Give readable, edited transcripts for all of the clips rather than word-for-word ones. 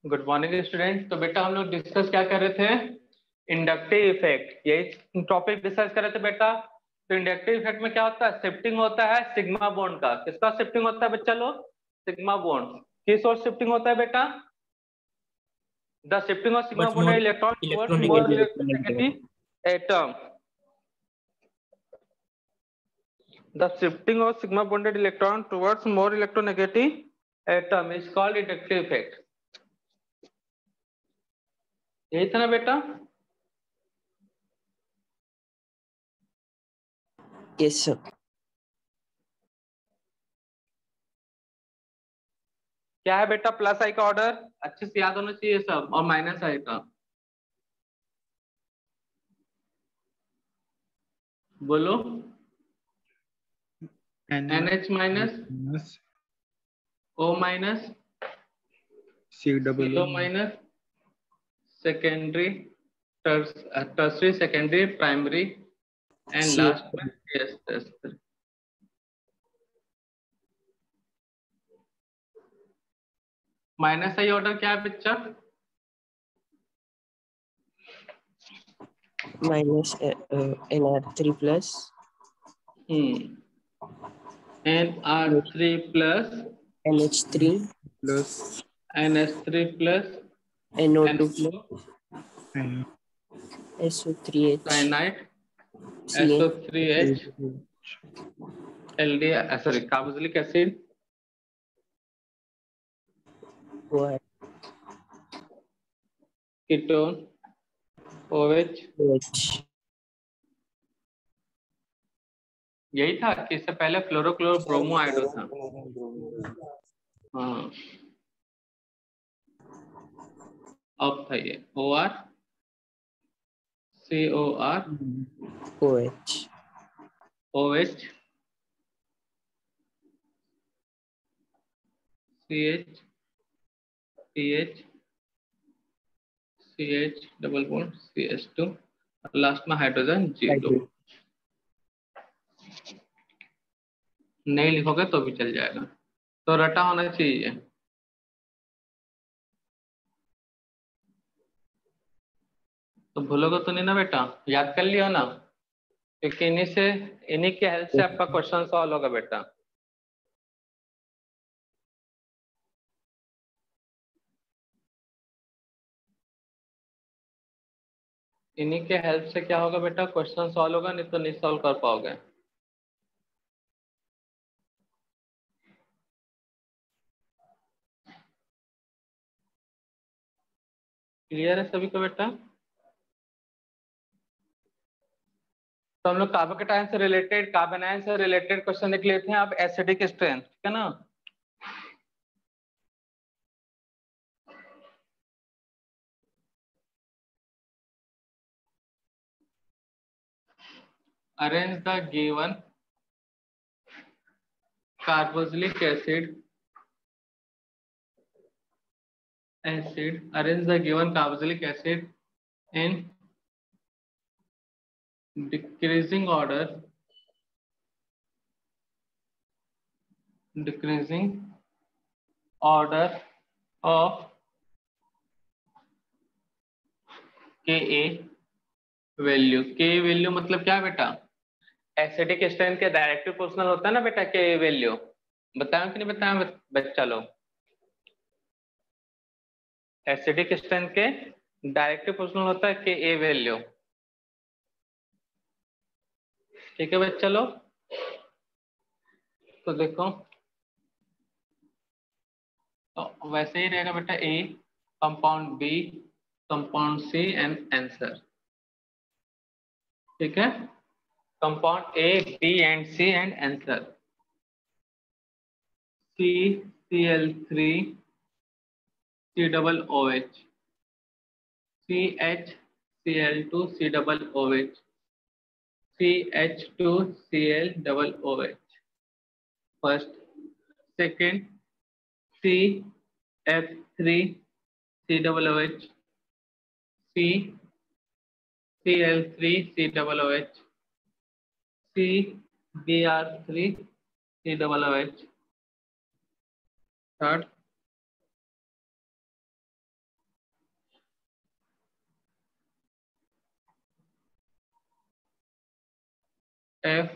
Good morning student. तो बेटा हम लोग डिस्कस क्या कर रहे थे? इंडक्टिव इफेक्ट, यही टॉपिक डिस्कस कर रहे थे बेटा। तो इंडक्टिव इफेक्ट में क्या होता है? शिफ्टिंग होता है सिग्मा बॉन्ड का। किसका शिफ्टिंग होता है बच्चा लोग? Sigma bond. किस ओर शिफ्टिंग होता है बेटा? The shifting of sigma But bond more electron towards more electronegative. Electronegative atom. The shifting of sigma bonded electron towards more electronegative atom is called inductive effect। यही था ना बेटा? Yes, sir. क्या है बेटा? प्लस आई का ऑर्डर अच्छे से याद होना चाहिए सब, और माइनस आई का। बोलो। NH minus, O minus, CO minus, secondary, tertiary, secondary, primary and last में CS। माइनस आई ऑर्डर क्या है बच्चा? Minus NR3 plus NR3 plus NH3 NH3 plus NO2 plus SO3H cyanide, CN SO3H, LD sorry carboxylic acid, ketone, OH। यही था कि इससे पहले फ्लोरोक्लोरो bromo iodo था। हाँ, अब था ये OR COR OH OH CH CH CH double bond CH2, last में हाइड्रोजन जीरो। नहीं लिखोगे तो भी चल जाएगा, तो रटा होना चाहिए। तो भूलोगे तो नहीं ना बेटा? याद कर लियो ना, क्योंकि इन्हीं के हेल्प से आपका क्वेश्चन सॉल्व होगा बेटा। इन्हीं के हेल्प से क्या होगा बेटा? क्वेश्चन सॉल्व होगा, नहीं तो नहीं सॉल्व कर पाओगे। क्लियर है सभी को बेटा? तो हम लोग कार्बोकेटायन से रिलेटेड, कार्बन आयन से रिलेटेड क्वेश्चन देख लेते हैं। अब एसिडिक स्ट्रेंथ, ठीक है ना? Arrange the given carboxylic arrange the given carboxylic acid in decreasing order of Ka value. Ka value मतलब क्या बेटा? एसिडिक स्ट्रेंथ के डायरेक्टिव प्रोपोर्शनल होता है ना बेटा Ka वैल्यू। बताया कि नहीं बताया बच्चा लोग? एसिडिक स्ट्रेंथ के डायरेक्टिव प्रोपोर्शनल होता है Ka वैल्यू। ठीक है बच्चा लोग? तो देखो, तो वैसे ही रहेगा बेटा। A compound, B compound, C and answer. ठीक है, compound A, B and C and answer. CCl3 C double OH, CHCl2 C double OH, CH2Cl double OH। First, second CF3 C double OH, CCl3 C double OH, CBr3 C double OH। Third F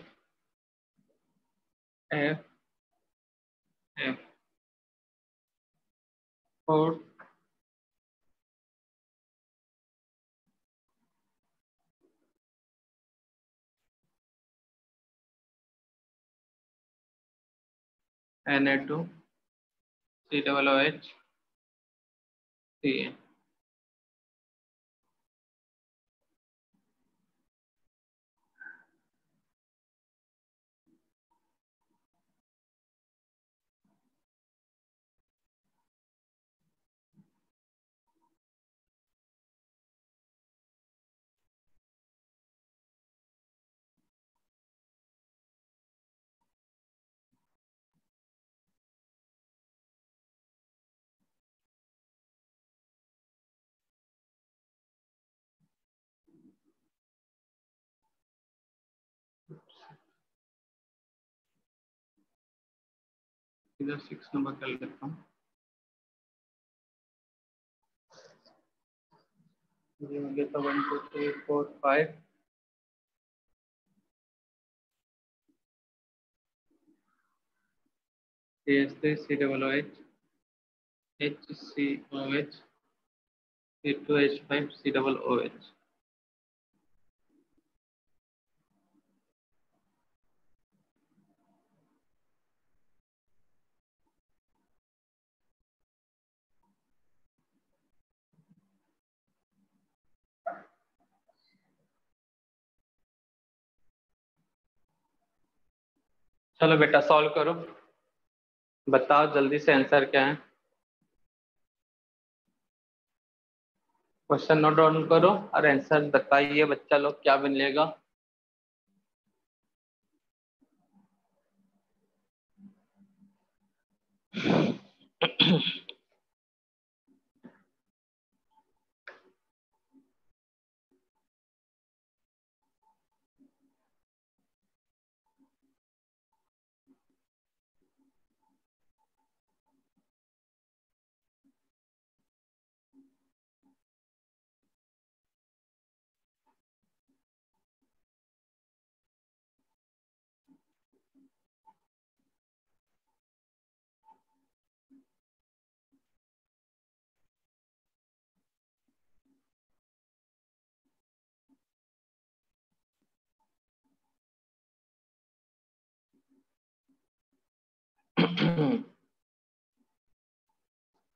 F F 4 Na2 COOH Ca। इधर 6 number कर लेता हूँ। ये हो गया था 1 2 3 4 5 CH3 COOH HCOH C2H5 COOH। चलो बेटा सॉल्व करो, बताओ जल्दी से आंसर क्या है। क्वेश्चन नोट डाउन करो और आंसर बताइए बच्चा लोग क्या मिलेगा।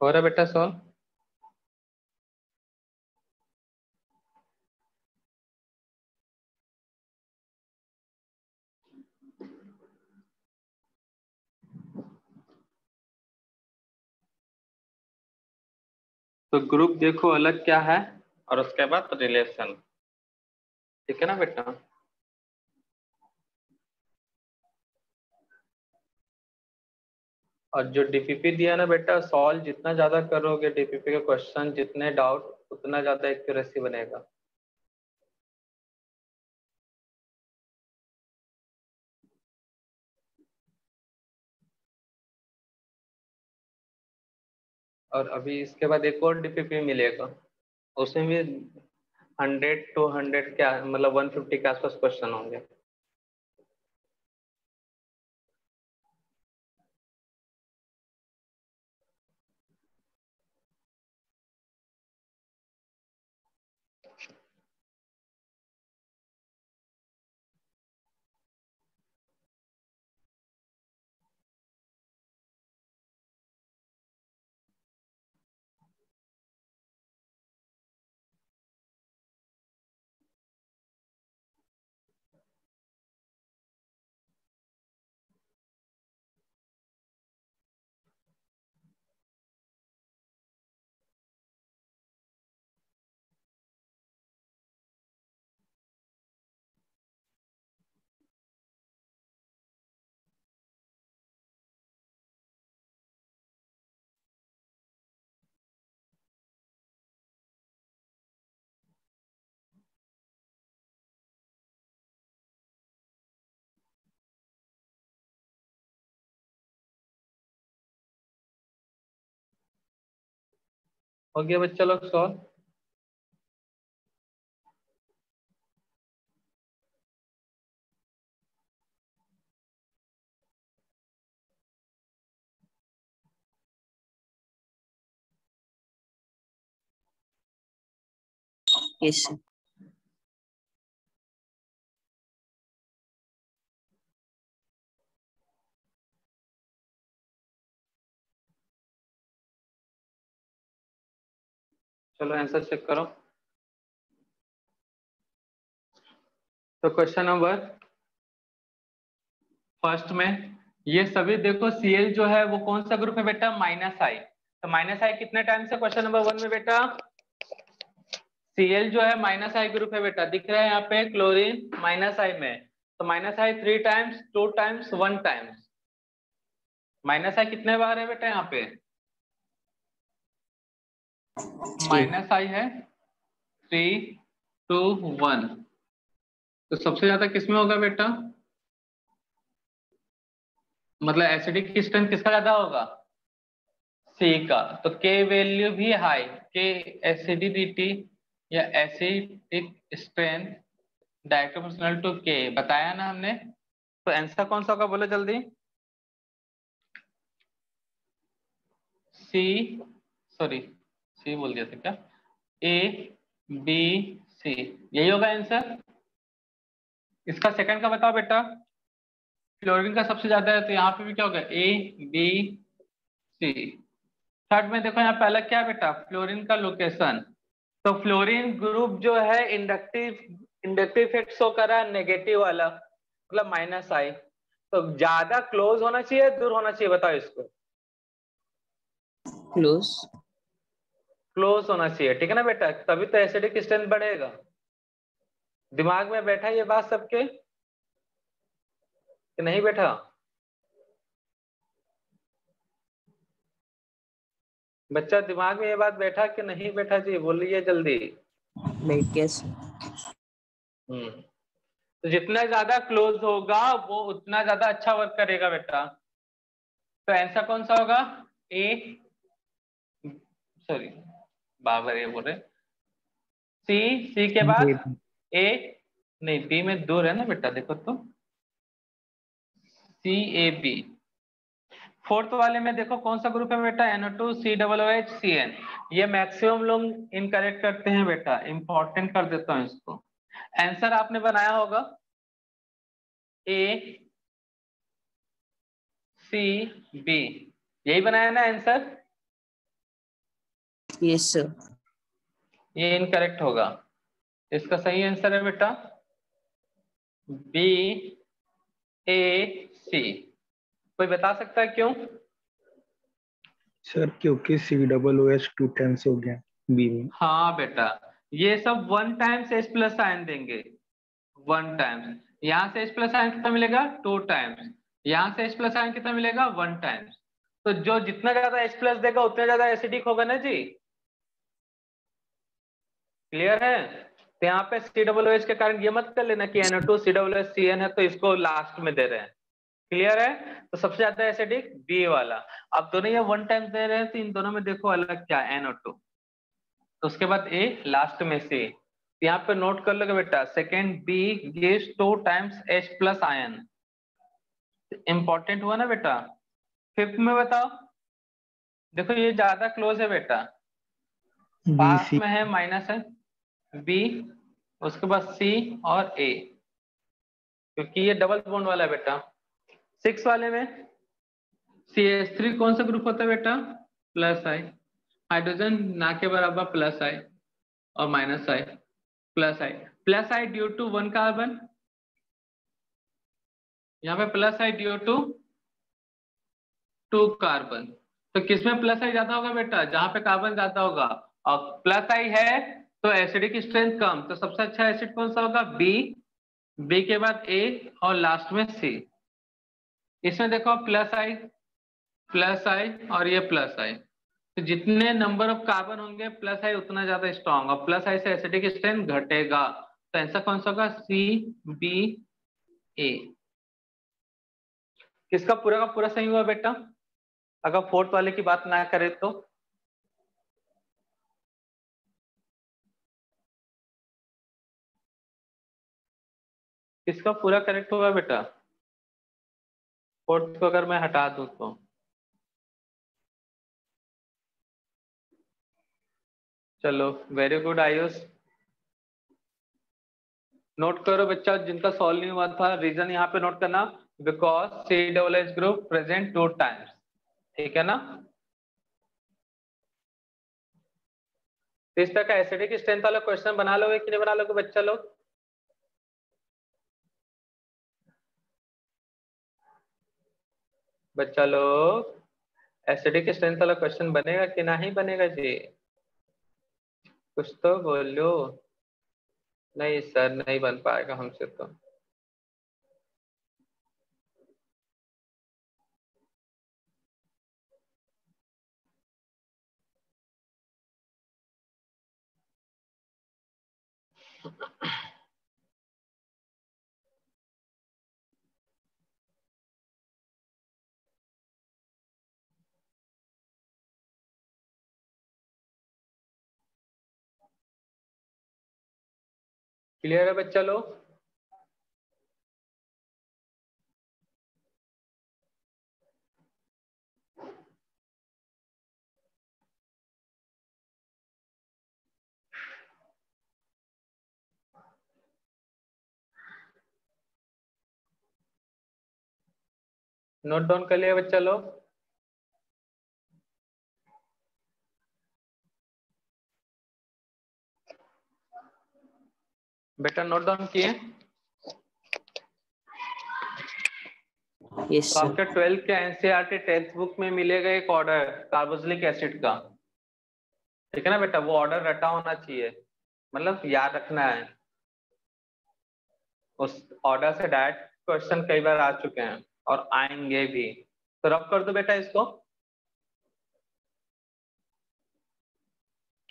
हो रहा बेटा सॉल्व। तो ग्रुप देखो अलग क्या है और उसके बाद रिलेशन, ठीक है ना बेटा। और जो डीपीपी दिया ना बेटा, सॉल्व जितना ज्यादा करोगे डीपीपी के क्वेश्चन, जितने डाउट उतना ज्यादा एक्यूरेसी बनेगा। और अभी इसके बाद एक और डीपीपी मिलेगा, उसमें भी 100 200 के मतलब 150 के आसपास क्वेश्चन होंगे। हो गया बच्चा लोग सॉल्व। Yes, sir. चलो आंसर चेक करो। तो क्वेश्चन नंबर फर्स्ट में ये सभी देखो Cl जो है वो कौन सा ग्रुप है बेटा, -I। तो -I कितने टाइम्स है क्वेश्चन नंबर 1 में बेटा? Cl जो है -I ग्रुप है बेटा, दिख रहा है यहाँ पे क्लोरीन -I में। तो -I 3 times, 2 times, 1 times. -I कितने बार है बेटा यहाँ पे? -I है 3, 2, 1। तो सबसे ज्यादा किसमें होगा बेटा, मतलब एसिडिक स्ट्रेंथ किसका ज्यादा होगा? C का। तो K वैल्यू भी हाई, K एसिडिटी या acidic strength direct proportional to K बताया ना हमने। तो आंसर कौन सा होगा बोलो जल्दी। C, सॉरी C बोल दिया था क्या, A B C, यही होगा आंसर। इसका सेकंड का बताओ बेटा। फ्लोरीन का सबसे ज्यादा है तो यहाँ पे भी क्या होगा, A B C। थर्ड में देखो यहाँ पहला क्या है बेटा, फ्लोरीन का लोकेशन। तो फ्लोरीन ग्रुप जो है इंडक्टिव इफेक्ट शो कर रहा है नेगेटिव वाला, मतलब -I। तो ज्यादा क्लोज होना चाहिए दूर होना चाहिए, बताओ इसको। Close. क्लोज होना चाहिए, ठीक है ना बेटा, तभी तो एसिडिक स्ट्रेंथ बढ़ेगा। दिमाग में बैठा ये बात सबके कि नहीं बैठा? बच्चा दिमाग में ये बात बैठा कि नहीं बैठा जी, बोलिए जल्दी। Wait, yes. तो जितना ज्यादा क्लोज होगा वो उतना ज्यादा अच्छा वर्क करेगा बेटा। तो आंसर कौन सा होगा, ए, सॉरी बाबर ये बोल रहे, सी के बाद ए, नहीं बी में दूर है ना बेटा, देखो तो CAB। फोर्थ वाले में देखो कौन सा ग्रुप है बेटा, NO2COOHCN। ये मैक्सिमम लोग इनकरेक्ट करते हैं बेटा, इंपॉर्टेंट कर देता हूं इसको। आंसर आपने बनाया होगा ACB, यही बनाया ना आंसर। Yes, sir. ये इनकरेक्ट होगा, इसका सही आंसर है बेटा BAC। कोई बता सकता है क्यों? सर क्योंकि COOH 2 टाइम्स हो गया बी में। हाँ बेटा, ये सब 1 टाइम्स H+ आयन देंगे, 1 टाइम्स। यहाँ से H+ आयन कितना मिलेगा, 2 टाइम्स। यहाँ से H+ आयन कितना मिलेगा, 1 टाइम्स। तो जो जितना ज्यादा H+ देगा उतना ज्यादा एसिडिक होगा ना जी, क्लियर है? तो यहाँ पे COOH के कारण ये मत कर लेना कि NO2COOHCN है तो इसको लास्ट में दे रहे हैं, क्लियर है? तो सबसे ज्यादा एसिडिक बी वाला। अब दोनों ये 1 टाइम्स दे रहे हैं तो इन दोनों में देखो अलग क्या है, NO2। तो उसके बाद ए, लास्ट में सी। यहाँ पे नोट कर लोगे बेटा, second B gives 2 times H+ ion. Important हुआ ना बेटा। फिफ्थ में बताओ, देखो ये ज्यादा क्लोज है बेटा, पास BC में है माइनस है बी, उसके बाद सी और ए, क्योंकि ये डबल बॉन्ड वाला है बेटा। 6 वाले में CH3 कौन सा ग्रुप होता है बेटा, +I। हाइड्रोजन ना के बराबर +I और -I, +I due to 1 carbon, यहाँ पे +I ड्यू टू 2 कार्बन। तो किसमें +I ज्यादा होगा बेटा, जहां पे कार्बन ज्यादा होगा। और +I है तो एसिडिक स्ट्रेंथ कम, तो सबसे अच्छा एसिड कौन सा होगा, बी के बाद ए और लास्ट में सी। इसमें देखो +I और ये +I, तो जितने नंबर ऑफ कार्बन होंगे +I उतना ज्यादा स्ट्रॉन्ग, और +I से एसिडिक स्ट्रेंथ घटेगा। तो आंसर कौन सा होगा, CBA। किसका पूरा का पूरा सही हुआ बेटा, अगर फोर्थ वाले की बात ना करें तो? किसका पूरा करेक्ट होगा बेटा, फोर्थ को अगर मैं हटा दूं तो? चलो वेरी गुड आयुष, नोट करो बच्चा, जिनका सॉल्व नहीं हुआ था, रीजन यहाँ पे नोट करना, because COOH group present 2 times, ठीक है ना। तो इस तरह का एसिडिक स्ट्रेंथ वाला क्वेश्चन बना लोगे कि नहीं बना लोगे बच्चा लोग? बच्चा लोग एसिडिक स्ट्रेंथ वाला क्वेश्चन बनेगा कि नहीं बनेगा जी? कुछ तो बोलो। नहीं सर, नहीं बन पाएगा हमसे तो। क्लियर है बच्चा लोग? नोट डाउन कर लिया बच्चा लोग? बेटा नोट डाउन किए? Yes, तो sir. आपके 12th के एनसीईआरटी टेक्स्ट बुक में मिलेगा एक ऑर्डर कार्बोक्सिलिक एसिड का, ठीक है ना बेटा। वो ऑर्डर रटा होना चाहिए, मतलब याद रखना है। उस ऑर्डर से डायरेक्ट क्वेश्चन कई बार आ चुके हैं और आएंगे भी। तो रब कर दो बेटा इसको।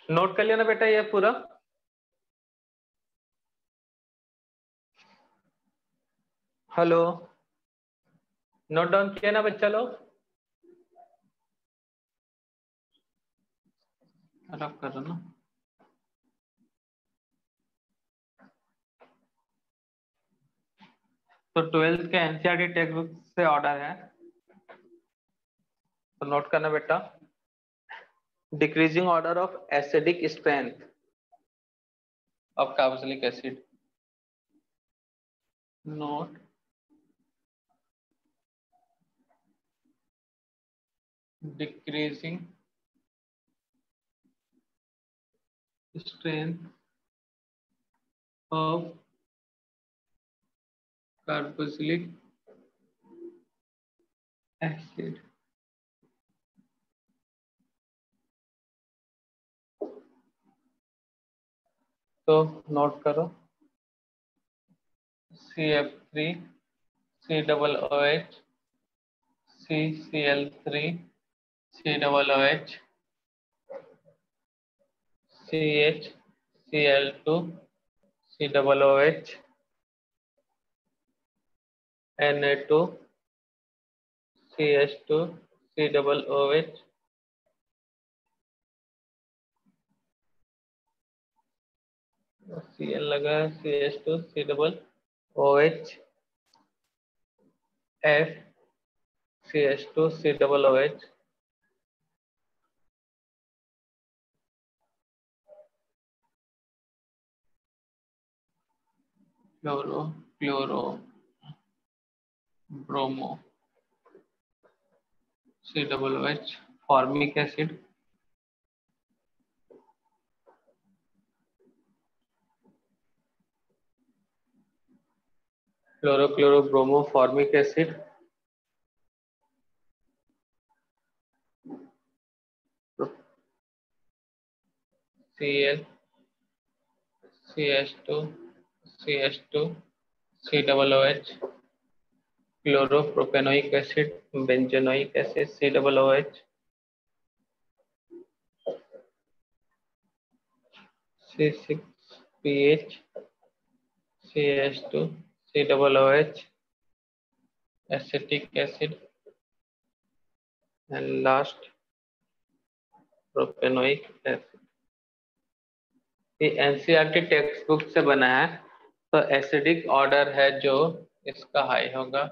नोट कर लिया ना बेटा ये पूरा? हेलो, नोट डाउन किया ना बच्चा लोग? रब करो ना। तो 12th के एनसीईआरटी टेक्स्ट बुक से ऑर्डर है, तो नोट करना बेटा। Decreasing order of acidic strength of carboxylic acid. Note decreasing strength of carboxylic acid तो नोट करो CF3 COOH CCl3 COOH CHCl2 COOH Na2 CH2 COOH Cl लगा CH2 COOH F CH2 COOH chloro chloro bromo COOH formic acid chloro chloro bromo formic acid Cl CH2 CH2 COOH chloropropanoic acid benzenoic acid COOH C6PH CH2 COOH acetic acid and last propanoic acid. ये NCERT text book से बना है, तो acidic order है जो इसका high होगा।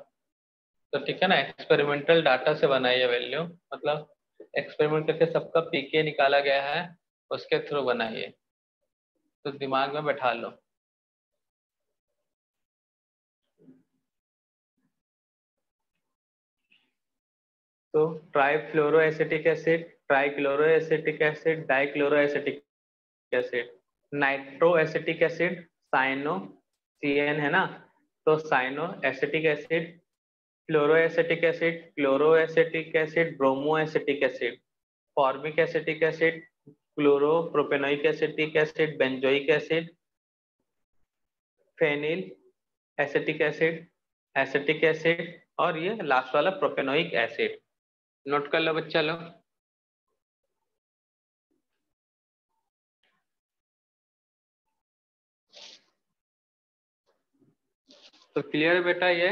तो ठीक है ना, एक्सपेरिमेंटल डाटा से बना ये वैल्यू, मतलब एक्सपेरिमेंट करके सबका पीके निकाला गया है, उसके थ्रू बनाइए। तो दिमाग में बैठा लो। तो trifluoroacetic acid, trichloroacetic acid, dichloroacetic acid, nitro acetic acid, cyano, CN है ना, तो cyano acetic acid, fluoroacetic acid, chloroacetic acid, bromoacetic acid, formic acetic acid, chloropropanoic acetic acid, benzoic acid, phenyl acetic acid, acetic acid, और ये last वाला propanoic acid. Note कर लो बच्चा लोग। तो क्लियर है बेटा ये?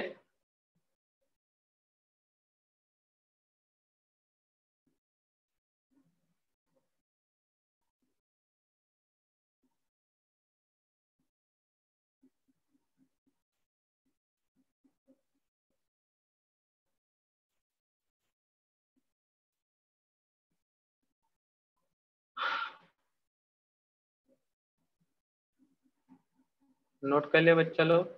नोट कर लिया बच्चा लोग?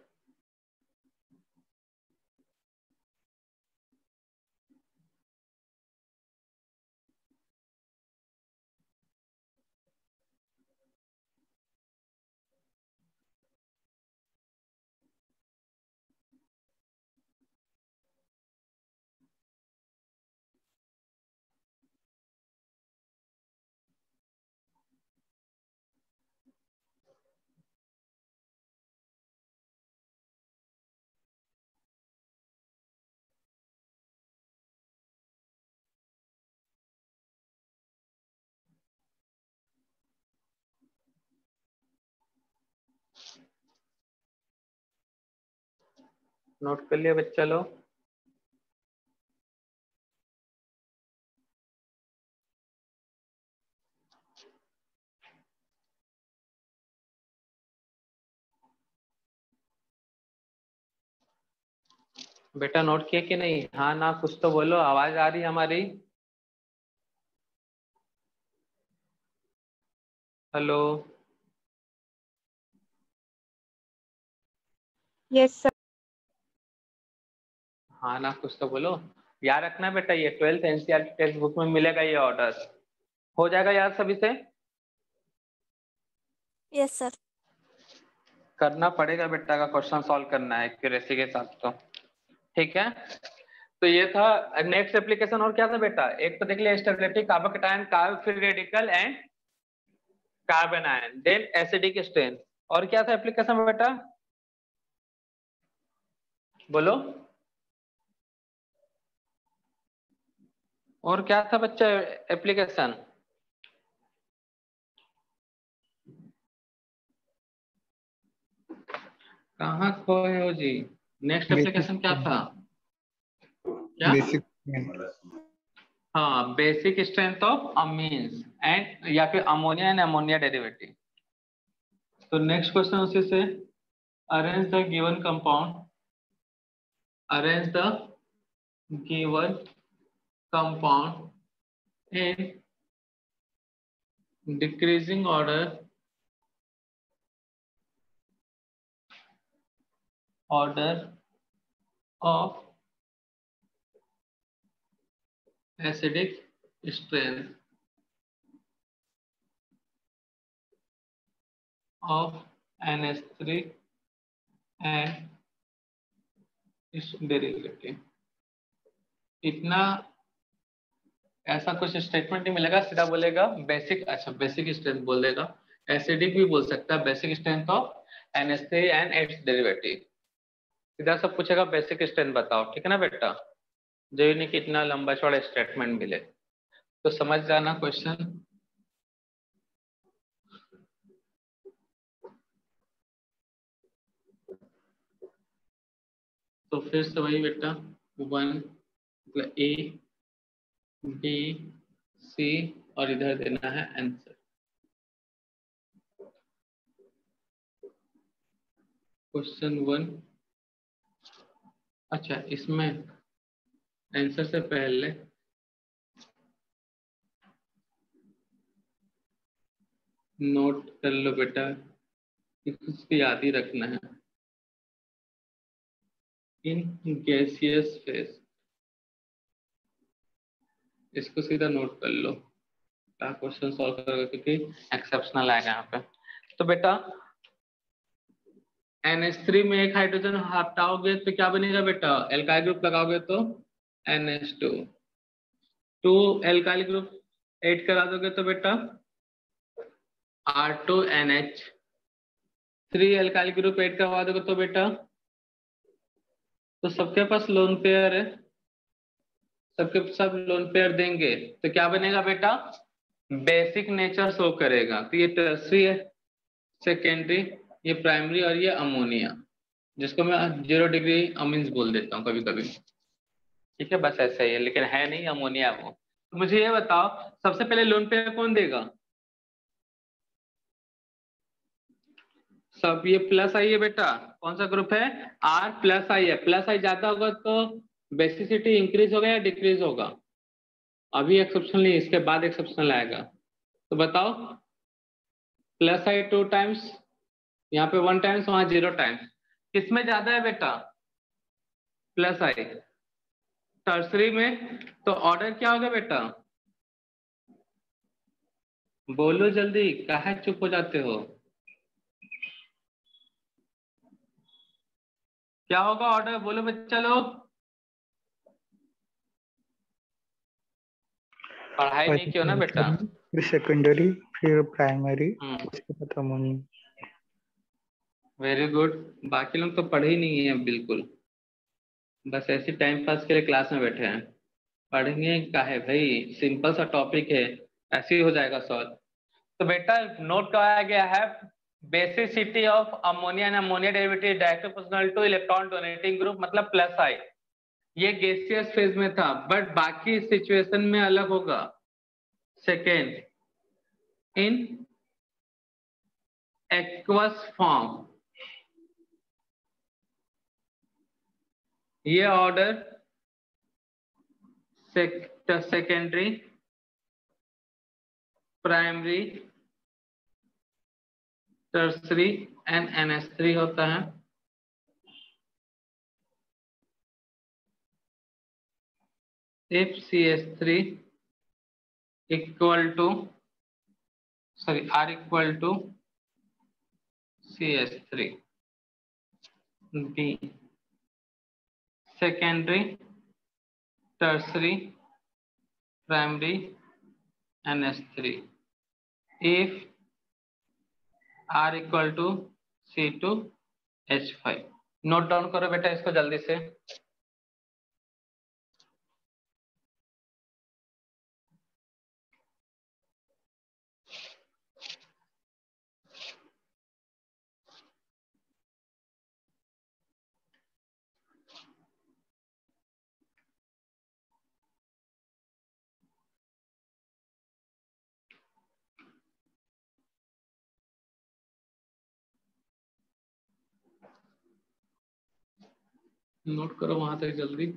नोट कर लिया बच्चा लोग? बेटा नोट किया कि नहीं? हाँ ना कुछ तो बोलो, आवाज आ रही है हमारी? हेलो? Yes sir. हाँ ना कुछ तो बोलो। याद रखना बेटा, ये 12th NCERT टेक्स्ट बुक में मिलेगा ये ऑर्डर। हो जाएगा याद सभी से? Yes sir. करना पड़ेगा बेटा का क्वेश्चन सॉल्व करना है एक्यूरेसी के साथ तो। ठीक है, तो ये था। नेक्स्ट एप्लीकेशन और क्या था बेटा? एक तो देख लिया stability, carbocation, carb free radical and carbanion, then acidic strain. और क्या था एप्लीकेशन में बेटा? बोलो। और क्या था बच्चा एप्लीकेशन? कहाँ खोए हो जी? नेक्स्ट एप्लीकेशन क्या था? क्या? बेसिक। हाँ, basic strength of amines and या फिर अमोनिया एंड अमोनिया डेरिवेटिव। तो नेक्स्ट क्वेश्चन उसी से, arrange the given compound, arrange the given compound in decreasing order of acidic strength of NH3 and its derivative। इतना ऐसा कुछ statement नहीं मिलेगा, सीधा बोलेगा बेसिक। अच्छा, बेसिक स्ट्रेंथ बोल देगा, एसिडिक भी बोल सकता है, basic strength of NH3 and it's derivative. सीधा सब पूछेगा बेसिक स्ट्रेंथ बताओ, ठीक है ना बेटा? जो नहीं कि इतना लंबा चौड़ा स्टेटमेंट मिले, तो समझ जाना क्वेश्चन। तो फिर से वही बेटा, 1 मतलब A B C और इधर देना है आंसर। क्वेश्चन 1। अच्छा, इसमें आंसर से पहले नोट कर लो बेटा, इसको याद ही रखना है। इन गैसियस फेज इसको सीधा नोट कर लो, क्या क्वेश्चन सॉल्व करोगे, क्योंकि एक्सेप्शनल आएगा यहाँ पे। तो बेटा NH3 में एक हाइड्रोजन हटाओगे तो क्या बनेगा बेटा, एल्काइल ग्रुप लगाओगे तो NH2, 2 एल्काइल ग्रुप ऐड करा दोगे तो बेटा R2NH, 3 एल्काइल ग्रुप ऐड करवा दोगे तो बेटा, तो सबके पास लोन पेयर है, सबके सब लोन पेयर देंगे तो क्या बनेगा बेटा, बेसिक नेचर शो करेगा। तो ये टर्सरी है, सेकेंडरी, ये प्राइमरी और ये अमोनिया, जिसको मैं 0 डिग्री अमीन्स बोल देता हूँ कभी कभी, ठीक है, बस ऐसा ही है, लेकिन है नहीं अमोनिया वो। तो मुझे ये बताओ सबसे पहले लोन पेयर कौन देगा, सब ये प्लस आई है बेटा, कौन सा ग्रुप है, R प्लस आई है, प्लस आई ज्यादा होगा तो बेसिसिटी इंक्रीज होगा या डिक्रीज होगा, अभी एक्सेप्शनल नहीं, इसके बाद एक्सेप्शनल आएगा। तो बताओ प्लस आई 2 टाइम्स, यहाँ पे 1 टाइम्स, वहां 0 टाइम्स, किसमें ज्यादा है बेटा, प्लस आई। टर्सरी में तो ऑर्डर क्या होगा बेटा, बोलो जल्दी, काहे चुप हो जाते हो, क्या होगा ऑर्डर, बोलो बच्चा लोग, पढ़ाई नहीं किया ना बेटा। फिर सेकेंडरी, फिर प्राइमरी, उसके बाद अमोनिया। वेरी गुड, बाकी लोग तो पढ़े ही नहीं है बिल्कुल, बस ऐसे टाइम पास के लिए क्लास में बैठे हैं, पढ़ेंगे काहे भाई, सिंपल सा टॉपिक है, ऐसे ही हो जाएगा सॉल्व। तो बेटा नोट कराया गया है, basicity of ammonia and ammonia derivative directly proportional two electron donating group, मतलब प्लस आई, ये गैसियस फेज में था, बट बाकी सिचुएशन में अलग होगा। सेकेंड, इन एक्वस फॉर्म, ये order secondary, primary, tertiary and NH3 होता है। If CH3 equal to, sorry, R equal to CH3, B secondary, tertiary, primary, NH3, if R equal to C2H5। Note down करो बेटा इसको जल्दी से। Note करो वहां तक जल्दी।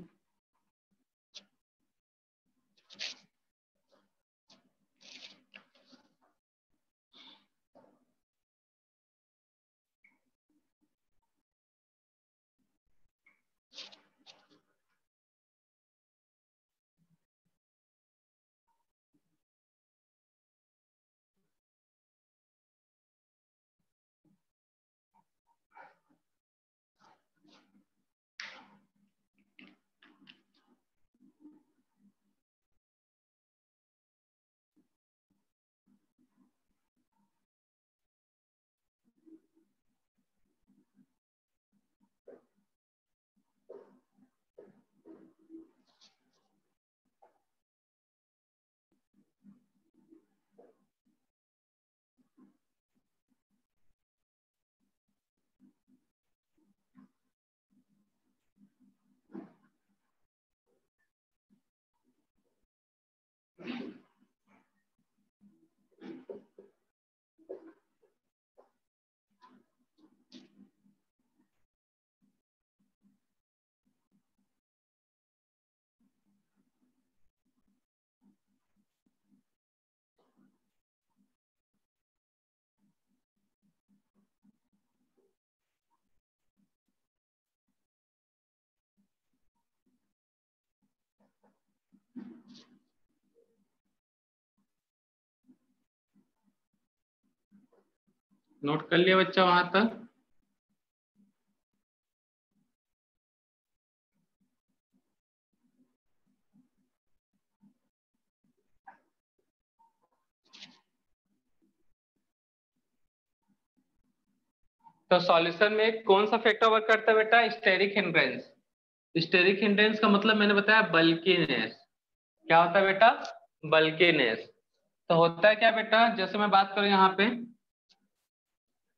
नोट कर लिया बच्चा वहां तक? तो सॉल्यूशन में कौन सा फैक्टर वर्क करता है बेटा? Steric hindrance. स्टेरिक हिंड्रेंस का मतलब मैंने बताया बल्कीनेस। क्या होता है बेटा? बल्कीनेस। तो होता है क्या बेटा, जैसे मैं बात करूं यहाँ पे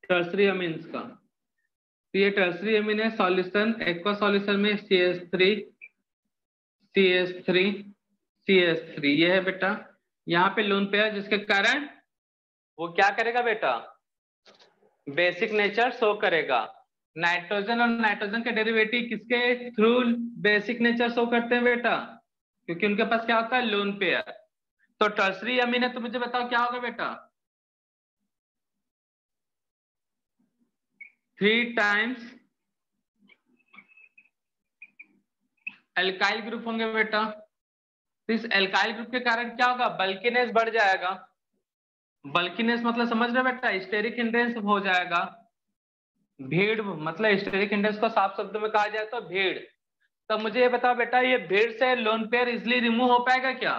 टर्सरी अमीन्स का, तो ये टर्सरी अमीन है सॉल्यूशन, एक्वा सॉल्यूशन में CH3 CH3 CH3 ये है बेटा। यहाँ पे लोन पेयर जिसके कारण वो क्या करेगा बेटा? बेसिक नेचर शो करेगा। नाइट्रोजन और नाइट्रोजन के डेरिवेटिव किसके थ्रू बेसिक नेचर शो करते हैं बेटा? क्योंकि उनके पास क्या होता है? Lone pair. तो टर्सरी अमीन है, तो मुझे बताओ क्या होगा बेटा? 3 टाइम्स एल्काइल ग्रुप होंगे बेटा। तो इस एल्काइल ग्रुप के कारण क्या होगा? बल्कीनेस बढ़ जाएगा। बल्कीनेस मतलब समझ रहे बेटा? स्टेरिक हिंड्रेंस हो जाएगा। भीड़ मतलब स्टेरिक हिंड्रेंस को साफ शब्दों में कहा जाए तो भीड़। तो मुझे ये बताओ बेटा, ये भीड़ से लोन पेयर इजिली रिमूव हो पाएगा क्या?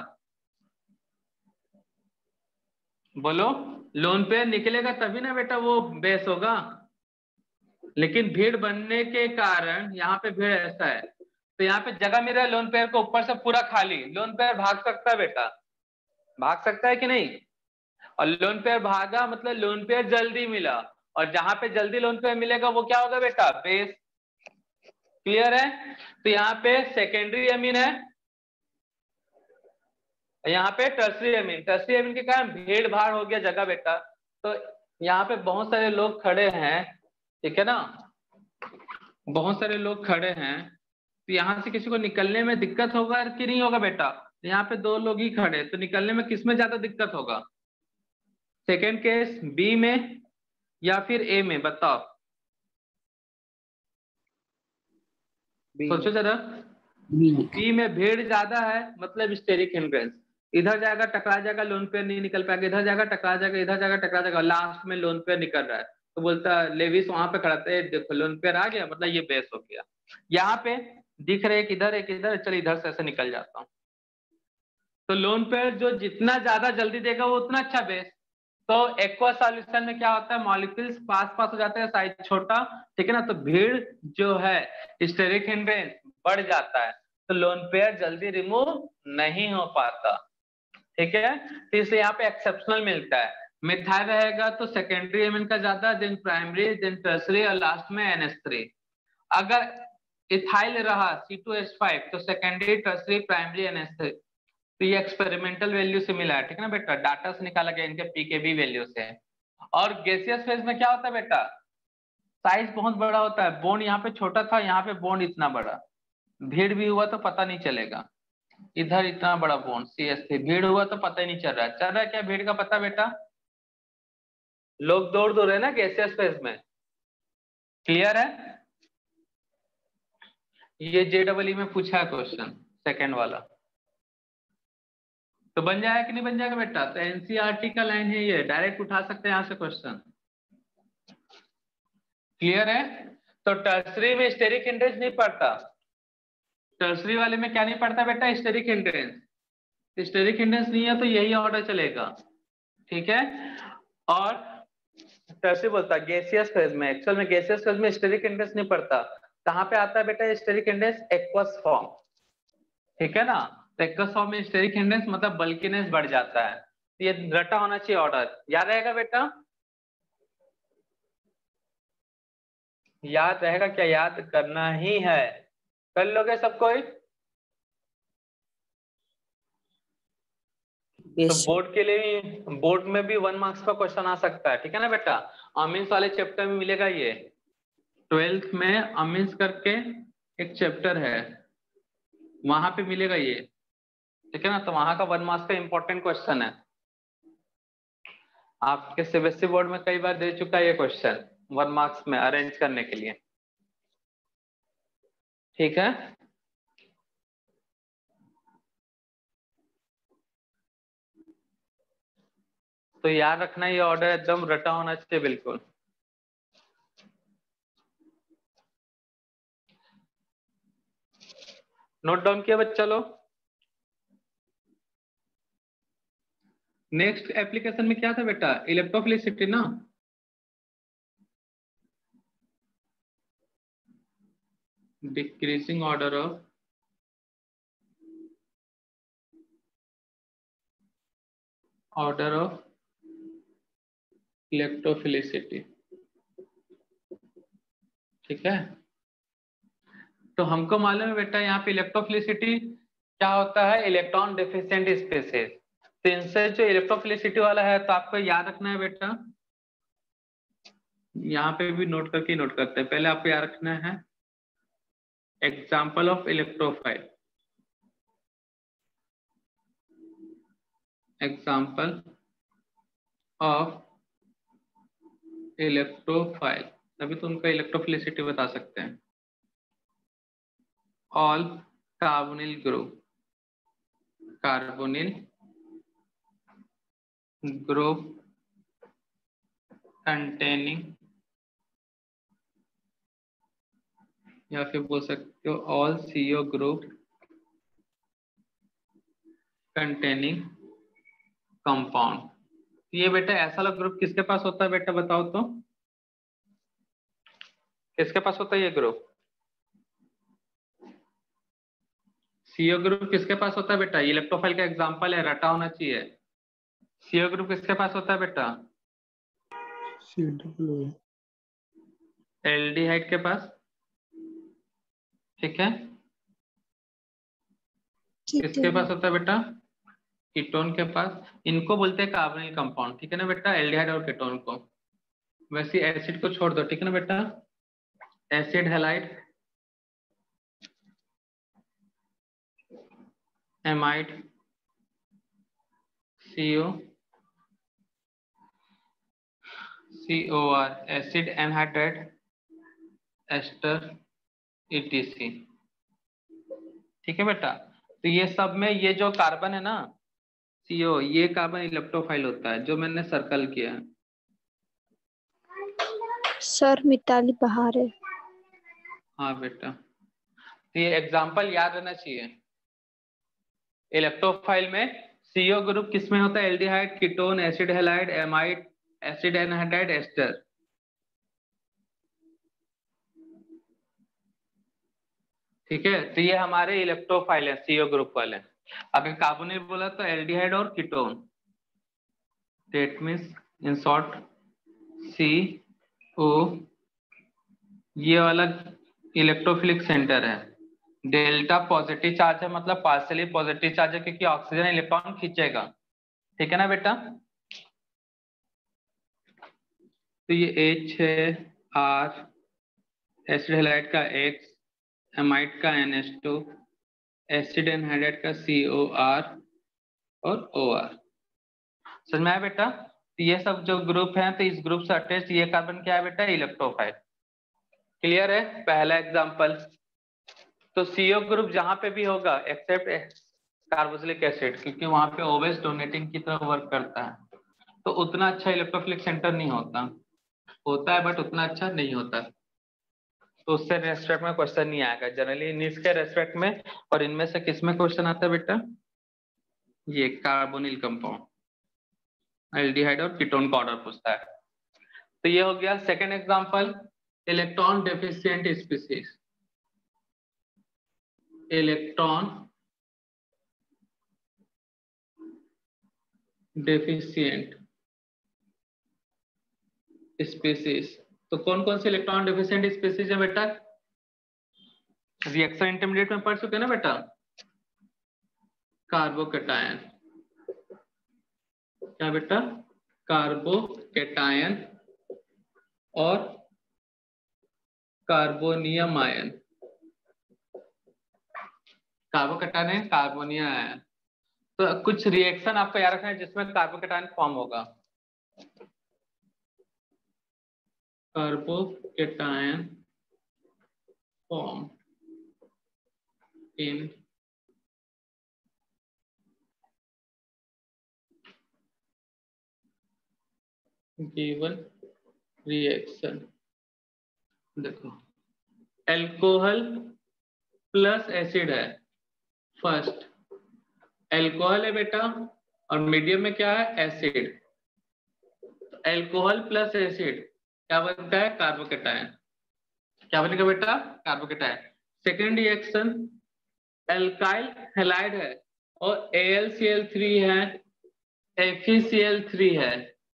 बोलो। लोन पेयर निकलेगा तभी ना बेटा वो बेस होगा। लेकिन भीड़ बनने के कारण यहाँ पे भीड़ ऐसा है, तो यहाँ पे जगह मिल रहा है लोन पेयर को ऊपर से पूरा खाली। लोन पेयर भाग सकता है बेटा? भाग सकता है कि नहीं? और लोन पेयर भागा मतलब लोन पेयर जल्दी मिला, और जहां पे जल्दी लोन पेयर मिलेगा वो क्या होगा बेटा? बेस। क्लियर है? तो यहाँ पे सेकेंडरी अमीन है, यहाँ पे टर्सरी अमीन। टर्सरी अमीन के कारण भीड़ भाड़ हो गया जगह बेटा। तो यहाँ पे बहुत सारे लोग खड़े हैं, ठीक है ना? बहुत सारे लोग खड़े हैं, तो यहाँ से किसी को निकलने में दिक्कत होगा कि नहीं होगा बेटा? यहाँ पे 2 लोग ही खड़े, तो निकलने में किसमें ज्यादा दिक्कत होगा? सेकेंड केस बी में या फिर ए में? बताओ, सोचो जरा। बी में भीड़ ज्यादा है मतलब स्टेरिक हिंड्रेंस। इधर जाएगा टकरा जाएगा, लोन पेयर नहीं निकल पाएगा। इधर जाएगा टकरा जाएगा, इधर जाएगा टकरा जाएगा, लास्ट में लोन पेयर निकल रहा है। तो बोलता है लेविस वहां पे खड़ा था, देखो लोन पेयर आ गया मतलब ये बेस हो गया। यहाँ पे दिख रहे एक इधर एक इधर, चल इधर से ऐसे निकल जाता हूँ। तो लोन पेयर जो जितना ज्यादा जल्दी देगा वो उतना अच्छा बेस। तो एक्वा सॉल्यूशन में क्या होता है? मॉलिक्यूल्स पास पास हो जाते हैं, साइज छोटा, ठीक है ना? तो भीड़ जो है स्टेरिक हिंड्रेंस बढ़ जाता है, तो लोन पेयर जल्दी रिमूव नहीं हो पाता, ठीक है? तो इसलिए यहाँ पे एक्सेप्शनल मिलता है। मिथाइल रहेगा तो सेकेंडरी एमिन का ज्यादा, देन प्राइमरी, देन टर्सरी, और लास्ट में NH3। अगर इथाइल रहा C2H5 तो सेकेंडरी, टर्सरी, प्राइमरी, NH3। तो ये एक्सपेरिमेंटल वैल्यू से मिला है, ठीक है ना बेटा? डाटा से निकाला गया इनके पीकेबी वैल्यू से। और गैसियस फेज में क्या होता है बेटा? साइज बहुत बड़ा होता है, बॉन्ड यहाँ पे छोटा था, यहाँ पे बॉन्ड इतना बड़ा। भीड़ भी हुआ तो पता नहीं चलेगा। इधर इतना बड़ा बॉन्ड CH3, भीड़ हुआ तो पता ही नहीं चल रहा है। चल रहा है क्या भीड़ का पता बेटा? लोग दौड़ दो रहे ना गैसियस फेज में। क्लियर है? ये JEE में पूछा है क्वेश्चन, सेकेंड वाला। तो बन जाएगा कि नहीं बन जाएगा बेटा? तो NCERT का लाइन है ये, डायरेक्ट उठा सकते हैं यहाँ से क्वेश्चन। क्लियर है? तो टर्सरी में स्टेरिक हिंड्रेंस नहीं पड़ता। टर्सरी वाले में क्या नहीं पड़ता बेटा? Steric hindrance. स्टेरिक हिंड्रेंस नहीं है तो यही ऑर्डर चलेगा, ठीक है? और टर्सरी बोलता है गैसियस फेज में, एक्चुअल में गैसियस फेज में स्टेरिक हिंड्रेंस नहीं पड़ता। कहाँ पे आता है बेटा स्टेरिक हिंड्रेंस? एक्वस फॉर्म, ठीक है ना? तो एक्वस फॉर्म में स्टेरिक हिंड्रेंस मतलब बल्कीनेस बढ़ जाता है। ये रटा होना चाहिए ऑर्डर, याद रहेगा बेटा? याद रहेगा क्या? याद करना ही है। कर लोगे सब कोई? तो बोर्ड के लिए, बोर्ड में भी 1 मार्क्स का क्वेश्चन आ सकता है, ठीक है ना बेटा? अमीन्स वाले चैप्टर में मिलेगा ये। 12th में अमीन्स करके एक चैप्टर है, वहां पे मिलेगा ये, ठीक है ना? तो वहां का 1 मार्क्स का इंपॉर्टेंट क्वेश्चन है। आपके CBSE बोर्ड में कई बार दे चुका है ये क्वेश्चन 1 मार्क्स में अरेंज करने के लिए, ठीक है? तो याद रखना ये ऑर्डर एकदम रटा होना चाहिए बिल्कुल। नोट डाउन किया बच्चा लोग? नेक्स्ट एप्लीकेशन में क्या था बेटा? इलेक्ट्रोफिलिसिटी ना। Decreasing order of electrophilicity. ठीक है, तो हमको मालूम है बेटा यहाँ पे इलेक्ट्रोफिलिसिटी क्या होता है, इलेक्ट्रॉन डेफिशिएंट स्पीसीज। तो इनसे जो इलेक्ट्रोफिलिसिटी वाला है तो आपको याद रखना है बेटा, यहाँ पे भी नोट करके नोट करते हैं। पहले आपको याद रखना है example of electrophile, example of electrophile, तभी तो उनका इलेक्ट्रोफिलिसिटी बता सकते हैं। All carbonyl group, carbonyl group containing, या फिर बोल सकते हो all CO group containing compound. ये बेटा ऐसा वाला ग्रुप किसके पास होता है बेटा, बताओ तो किसके पास होता है ये ग्रुप? CO ग्रुप किसके पास होता है बेटा? इलेक्ट्रोफाइल का एग्जांपल है, रटा होना चाहिए। CO ग्रुप किसके पास होता है बेटा? CW, एल्डिहाइड के पास। ठीक है, किसके पास होता है बेटा? कीटोन के पास। इनको बोलते हैं कार्बोनिल कंपाउंड। ठीक है ना बेटा, एल्डिहाइड और कीटोन को। वैसे एसिड को छोड़ दो, ठीक है ना बेटा, acid halide, amide, CO, COR, acid anhydride, ester, ETC। ठीक है बेटा, तो ये सब में ये जो कार्बन है ना CO, ये कार्बन इलेक्ट्रोफाइल होता है, जो मैंने सर्कल किया है। सर मिताली बहार है। हाँ बेटा, तो ये एग्जाम्पल याद रहना चाहिए। इलेक्ट्रोफाइल में CO ग्रुप किसमें होता है? Aldehyde, ketone, acid halide, amide, acid anhydride, ester. ठीक है, तो ये हमारे इलेक्ट्रोफाइल है CO ग्रुप वाले। अगर कार्बोनिल बोला तो एल्डिहाइड और ketone, that means in short CO, ये वाला इलेक्ट्रोफिलिक सेंटर है। डेल्टा पॉजिटिव चार्ज है, मतलब पार्शियली पॉजिटिव चार्ज है, क्योंकि ऑक्सीजन इलेक्ट्रॉन खींचेगा। ठीक है ना बेटा, तो ये H है, R, एसिड हैलाइड का X, एमाइड का NH2, एसिड एनहाइड्राइड का COR और OR। समझ में आया बेटा? तो ये सब जो ग्रुप हैं, तो इस ग्रुप से अटैच ये कार्बन क्या है बेटा? इलेक्ट्रोफाइल। क्लियर है? पहला एग्जांपल। तो CO ग्रुप जहां पे भी होगा एक्सेप्ट कार्बोक्सिलिक एसिड, क्योंकि वहां पे ऑलवेज डोनेटिंग की तरह वर्क करता है, तो उतना अच्छा इलेक्ट्रोफिलिक सेंटर नहीं होता, होता है बट उतना अच्छा नहीं होता। तो उससे रेस्पेक्ट में क्वेश्चन नहीं आएगा जनरली, निस के रेस्पेक्ट में। और इनमें से किस में क्वेश्चन आता है बेटा? ये कार्बोनिल कंपाउंड, एल्डिहाइड और कीटोन का ऑर्डर पूछता है। तो ये हो गया second example, electron deficient species. Electron deficient species, तो कौन कौन से इलेक्ट्रॉन डेफिशिएंट स्पीसीज है बेटा? रिएक्शन इंटरमीडिएट में पढ़ चुके हैं ना बेटा, कार्बोकैटायन। क्या बेटा? कार्बोकैटायन और कार्बोनियम आयन। कार्बोकैटायन है, कार्बोनियम आयन। तो कुछ रिएक्शन आपको याद रखना है जिसमें कार्बोकैटायन फॉर्म होगा। Carbocation form in given reaction. देखो, एल्कोहल प्लस एसिड है, फर्स्ट एल्कोहल है बेटा और मीडियम में क्या है, एसिड। एल्कोहल प्लस एसिड क्या बनता है, कार्बोकेटायन। क्या बनेगा बेटा, carbocation. Second reaction alkyl halide है और AlCl3 है, FeCl3 है,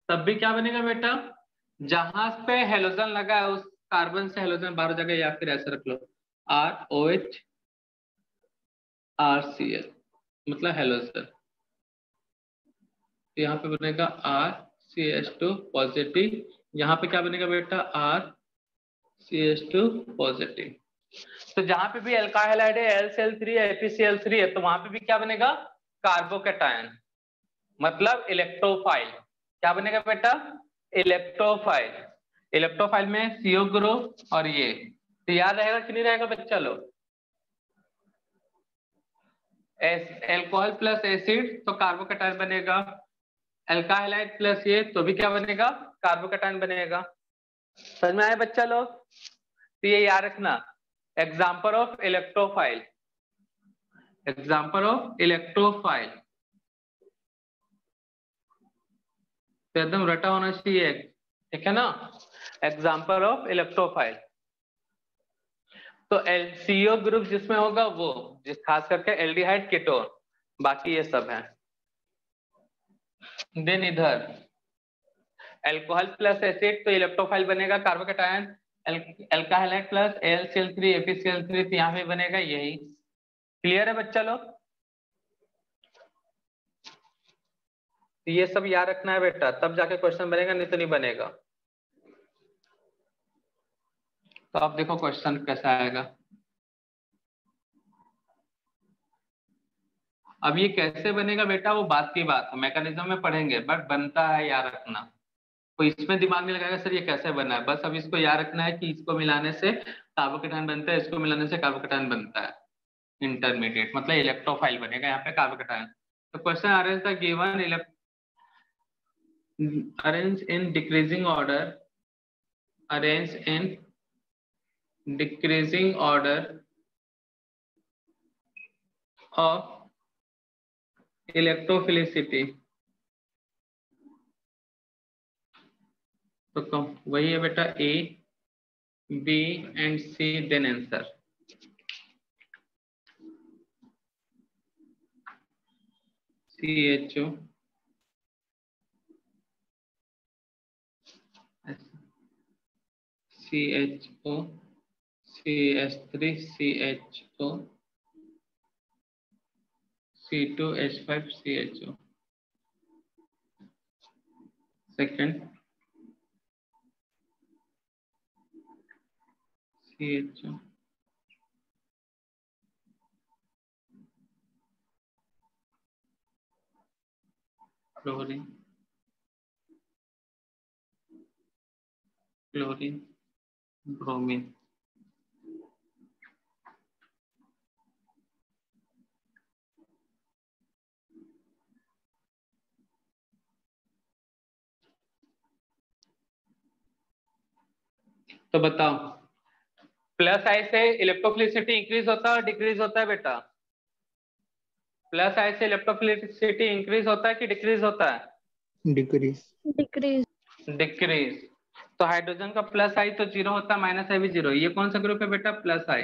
तब भी क्या बनेगा बेटा, जहां पे हेलोजन लगा है उस कार्बन से हेलोजन बाहर हो जाएगा, या फिर ऐसे रख लो ROH RCl मतलब हेलोजन। यहाँ पे बनेगा RCH2 पॉजिटिव, यहाँ पे क्या बनेगा बेटा, RCH2 पॉजिटिव। तो जहां पे भी एल्काइल हैलाइड है, AlCl3 है, FeCl3 है, तो वहां पे भी क्या बनेगा, कार्बोकेटायन मतलब इलेक्ट्रोफाइल। क्या बनेगा बेटा, इलेक्ट्रोफाइल। इलेक्ट्रोफाइल में CO ग्रुप और ये, तो याद रहेगा कि नहीं रहेगा बच्चा लोग। एल्कोहल प्लस एसिड तो कार्बोकेटायन बनेगा, एल्काइल हैलाइड प्लस ये तो भी क्या बनेगा, कार्बोकेटायन बनेगा। समझ में आया बच्चा लोग। तो ये याद रखना, example of electrophile, example of electrophile तो एकदम रटा होना चाहिए, ठीक है ना। एग्जाम्पल ऑफ इलेक्ट्रोफाइल तो CO ग्रुप जिसमें होगा वो, जिस खास करके एल्डिहाइड कीटोन, बाकी ये सब है। देन इधर एल्कोहल प्लस एसिड तो इलेक्ट्रोफाइल बनेगा carbocation, alkyl halide plus AlCl3 FeCl3 तो यहाँ पे बनेगा यही। क्लियर है बच्चा लोग। तो ये सब याद रखना है बेटा, तब जाके क्वेश्चन बनेगा, नहीं तो नहीं बनेगा। तो अब देखो क्वेश्चन कैसा आएगा। अब ये कैसे बनेगा बेटा वो बात की बात है, मैकेनिज्म में पढ़ेंगे, बट बनता है याद रखना। कोई इसमें दिमाग नहीं लगाएगा सर ये कैसे बना है, बस अब इसको याद रखना है कि इसको मिलाने से कार्बोकेटायन बनता है, इसको मिलाने से कार्बोकेटायन बनता है। इंटरमीडिएट मतलब इलेक्ट्रोफाइल बनेगा यहाँ पे कार्बोकेटायन। तो question arrange the given arrange in decreasing order, arrange in decreasing order of electrophilicity. तो कम वही है बेटा, A B and C then answer. CHO CHO CH3 CHO C2H5 CHO। Second CHO chlorine chlorine bromine. तो बताओ plus आई से electrophilicity increase होता है और डिक्रीज होता है बेटा, प्लस आई से इलेक्ट्रोफिलिसिटी इंक्रीज होता है कि डिक्रीज होता है, डिक्रीज डिक्रीज डिक्रीज। तो हाइड्रोजन का प्लस आई तो जीरो होता है, माइनस आई भी जीरो। ये कौन सा ग्रुप है बेटा, प्लस आई।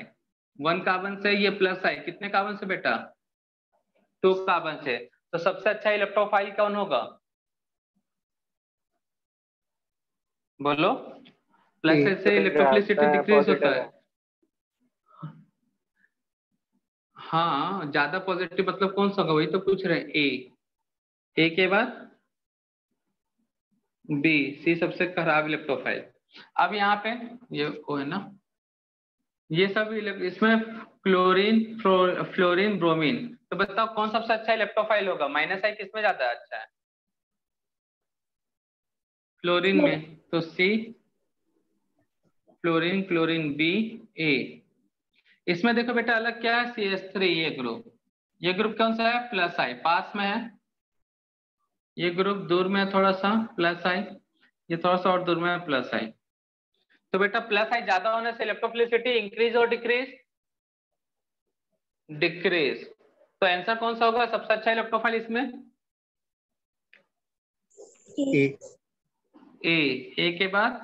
1 कार्बन से ये प्लस आई, कितने कार्बन से बेटा, 2 कार्बन से। तो सबसे अच्छा इलेक्ट्रोफाइल कौन होगा, बोलो। प्लस से इलेक्ट्रोफिलिसिटी डिक्रीज होता है। हाँ ज्यादा पॉजिटिव मतलब कौन सा होगा, वही तो पूछ रहे हैं। ए के बाद B, C सबसे खराब इलेक्ट्रोफाइल। अब यहाँ पे ये वो है ना, ये सब इसमें क्लोरीन फ्लोरीन ब्रोमीन। तो बताओ कौन सबसे अच्छा इलेक्ट्रोफाइल होगा, माइनस आई किसमें ज्यादा अच्छा है, क्लोरीन में। तो C fluorine chlorine B A। इसमें देखो बेटा अलग क्या है, CH3 ये ग्रुप कौन सा है, प्लस आई, पास में है। ये ग्रुप दूर में है थोड़ा सा, प्लस आई। ये थोड़ा सा और दूर में है, प्लस आई। तो बेटा प्लस आई ज्यादा होने से इलेक्ट्रोफिलिसिटी इंक्रीज और डिक्रीज, डिक्रीज। तो आंसर कौन सा होगा सबसे अच्छा इलेक्ट्रोफाइल इसमें? ए। ए के बाद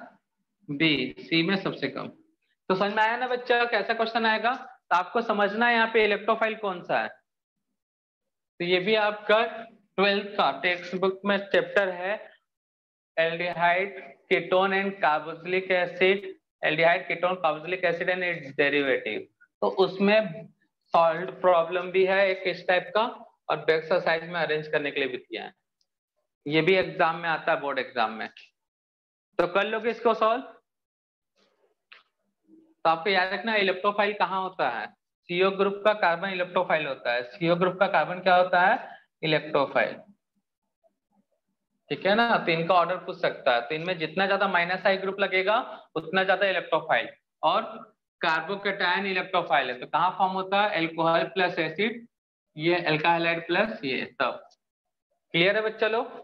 बी, सी में सबसे कम। तो समझ में आया ना बच्चा कैसा क्वेश्चन आएगा? तो आपको समझना है यहाँ पे इलेक्ट्रोफाइल कौन सा है। तो ये भी आपका 12th का टेक्स्ट बुक में चैप्टर है aldehyde ketone and carboxylic acid, aldehyde ketone carboxylic acid and it's derivative. तो उसमें सॉल्व प्रॉब्लम भी है एक इस टाइप का, और एक्सरसाइज में अरेंज करने के लिए भी दिया है। ये भी एग्जाम में आता है, बोर्ड एग्जाम में। तो कर लोगे इसको सॉल्व? तो आपको याद रखना इलेक्ट्रोफाइल कहाँ होता है? सीओ ग्रुप का कार्बन इलेक्ट्रोफाइल होता है। सीओ ग्रुप का कार्बन क्या होता है? इलेक्ट्रोफाइल। ठीक है ना? तो इनका ऑर्डर पूछ सकता है। तो इनमें जितना ज्यादा माइनस आई ग्रुप लगेगा उतना ज्यादा इलेक्ट्रोफाइल। और कार्बोकेटायन इलेक्ट्रोफाइल है तो कहाँ फॉर्म होता है? एल्कोहल प्लस एसिड, ये एल्काइल हाइड प्लस ये। तब क्लियर है बच्चा लोग?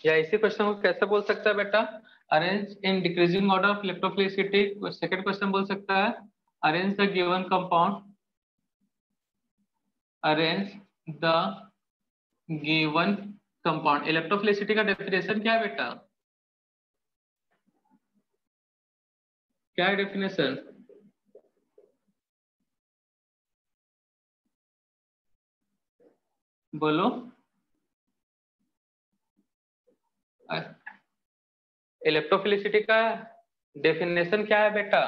या इसी क्वेश्चन को कैसे बोल सकता है बेटा? Arrange in decreasing order of electrophilicity. Second question बोल सकता है arrange the given compound, arrange the given compound. Electrophilicity का डेफिनेशन क्या है बेटा? क्या है डेफिनेशन? बोलो। इलेक्ट्रोफिलिसिटी का डेफिनेशन क्या है बेटा?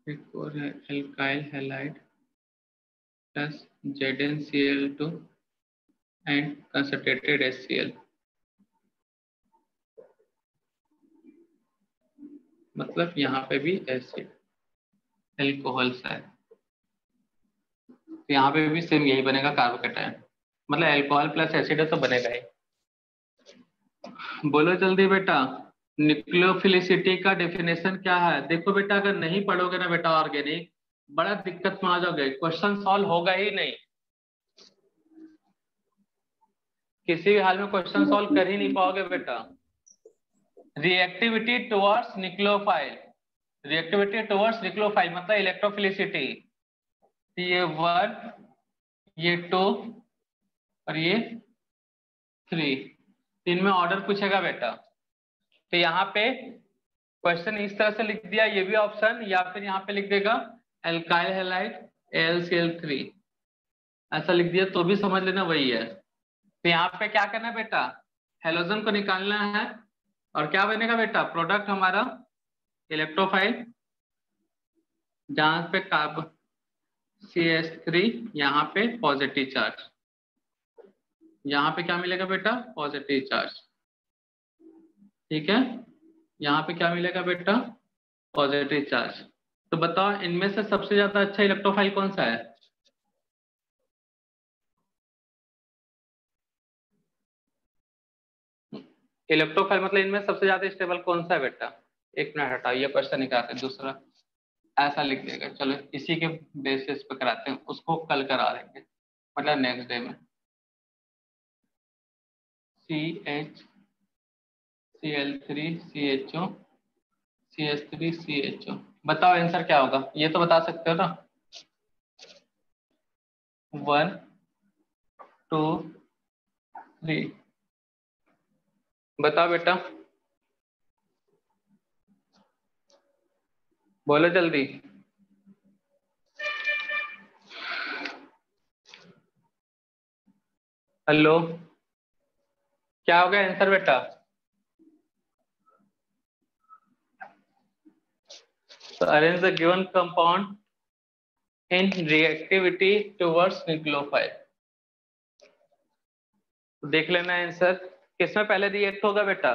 एक और है alkyl halide plus ZnCl2 and concentrated HCl। मतलब यहाँ पे भी एसिड एल्कोहल्स है, तो यहाँ पे भी सेम यही बनेगा कार्बोकेटायन। मतलब एल्कोहल प्लस एसिड है तो बनेगा ही। बोलो जल्दी बेटा न्यूक्लियोफिलिसिटी का डेफिनेशन क्या है? देखो बेटा अगर नहीं पढ़ोगे ना बेटा ऑर्गेनिक, बड़ा दिक्कत में आ जाओगे, क्वेश्चन सॉल्व होगा ही नहीं। किसी भी हाल में क्वेश्चन सॉल्व कर ही नहीं पाओगे बेटा। Reactivity towards nucleophile, reactivity towards nucleophile मतलब इलेक्ट्रोफिलिसिटी। ये 1, ये 2 और ये 3, इनमें ऑर्डर पूछेगा बेटा। तो यहाँ पे क्वेश्चन इस तरह से लिख दिया, ये भी ऑप्शन, या फिर यहाँ पे लिख देगा एल्काइल हैलाइड AlCl3, ऐसा लिख दिया तो भी समझ लेना वही है। तो यहाँ पे क्या करना है बेटा? हेलोजन को निकालना है और क्या बनेगा बेटा? प्रोडक्ट हमारा इलेक्ट्रोफाइल, जहां पे कार्बन CH3, यहाँ पे पॉजिटिव चार्ज, यहाँ पे क्या मिलेगा बेटा? Positive charge. ठीक है, यहाँ पे क्या मिलेगा बेटा? Positive charge. तो बताओ इनमें से सबसे ज्यादा अच्छा इलेक्ट्रोफाइल कौन सा है? इलेक्ट्रोफाइल मतलब इनमें सबसे ज्यादा स्टेबल कौन सा है बेटा? एक मिनट हटाओ, ये क्वेश्चन निकालते हैं दूसरा, ऐसा लिख देगा। चलो इसी के बेसिस पे कराते हैं, उसको कल करा देंगे, मतलब नेक्स्ट डे में। CH, Cl3, CHO, CH3, CHO। बताओ आंसर क्या होगा? ये तो बता सकते हो ना? 1, 2, 3, बताओ बेटा, बोलो जल्दी। हेलो, क्या होगा आंसर बेटा? तो arrange the given compound in reactivity towards nucleophile. देख लेना आंसर, किसमें पहले रिएक्ट होगा बेटा?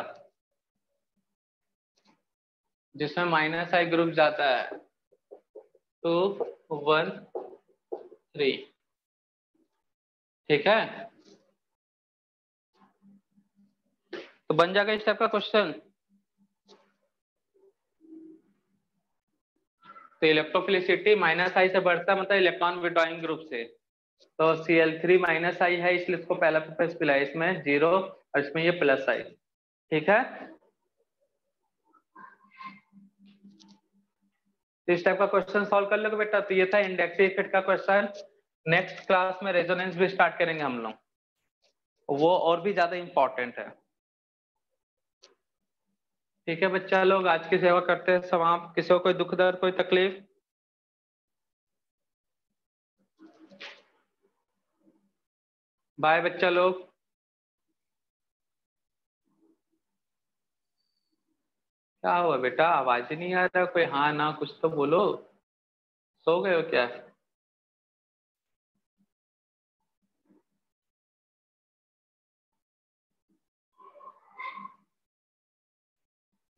जिसमें माइनस आई ग्रुप जाता है, 2, 1, 3। ठीक है, तो बन जाएगा इस टाइप का क्वेश्चन। तो इलेक्ट्रोफिलिसिटी -I से बढ़ता है, मतलब इलेक्ट्रॉन विड्रॉइंग ग्रुप से। तो Cl3 -I है, इसलिए इसको पहला प्रेफरेंस मिला है, इसमें 0 और इसमें ये +I। ठीक है, इस टाइप का क्वेश्चन सॉल्व कर लोगे बेटा। तो ये था इंडक्टिव इफेक्ट का क्वेश्चन। नेक्स्ट क्लास में रेजोनेंस भी स्टार्ट करेंगे हम लोग, वो और भी ज्यादा इंपॉर्टेंट है। ठीक है बच्चा लोग, आज की सेवा करते हैं समाप्त। किसी को कोई दुख दर्द कोई तकलीफ? बाय बच्चा लोग। क्या हुआ बेटा, आवाज ही नहीं आ रहा कोई? हाँ ना, कुछ तो बोलो। सो गए हो क्या?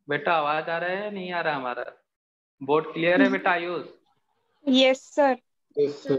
बेटा आवाज आ रहा है नहीं आ रहा हमारा? बोर्ड क्लियर है बेटा Ayush? Yes sir. Yes, sir.